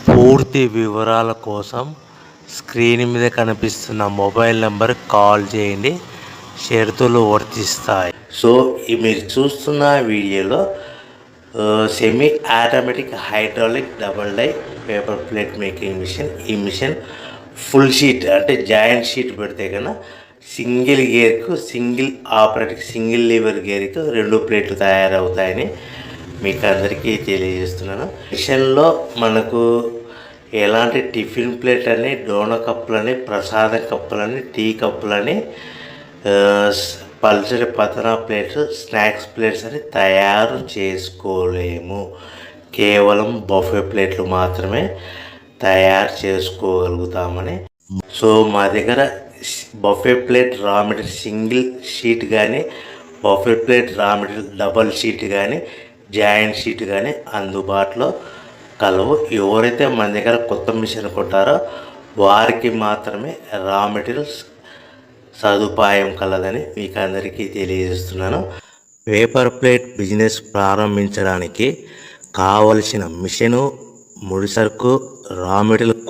పూర్తి వివరాల కోసం స్క్రీన్ మీద కనిపిస్తున్న మొబైల్ నెంబర్కి కాల్ చేయండి. షరతులు వర్తిస్తాయి. సో మీరు చూస్తున్న వీడియోలో semi automatic hydraulic double die paper plate making machine. ఈ మిషన్ ఫుల్ షీట్ అంటే జాయింట్ షీట్ పెడితే కన్నా సింగిల్ గేర్కు సింగిల్ ఆపరేటింగ్ సింగిల్ లీవర్ గేర్కు 2 ప్లేట్లు తయారవుతాయని మీకు అందరికీ తెలియజేస్తున్నాను. మిషన్లో మనకు ఎలాంటి టిఫిన్ ప్లేట్ అని, డోనా కప్పులని, ప్రసాదం కప్పులని, టీ కప్పులని, పల్చడి పతనా ప్లేట్స్, స్నాక్స్ ప్లేట్స్ అని తయారు చేసుకోలేము. కేవలం బఫే ప్లేట్లు మాత్రమే తయారు చేసుకోగలుగుతామని. సో మా దగ్గర buffet plate raw material single sheet కానీ, buffet plate raw material double sheet కానీ, జాయింట్ షీట్ కానీ అందుబాటులో కలవు. ఎవరైతే మన దగ్గర కొత్త మిషన్ కొంటారో వారికి మాత్రమే రా మెటీరియల్స్ సదుపాయం కలదని మీకు అందరికీ తెలియజేస్తున్నాను. పేపర్ ప్లేట్ బిజినెస్ ప్రారంభించడానికి కావలసిన మిషను, ముడిసరుకు, రా మెటీరియల్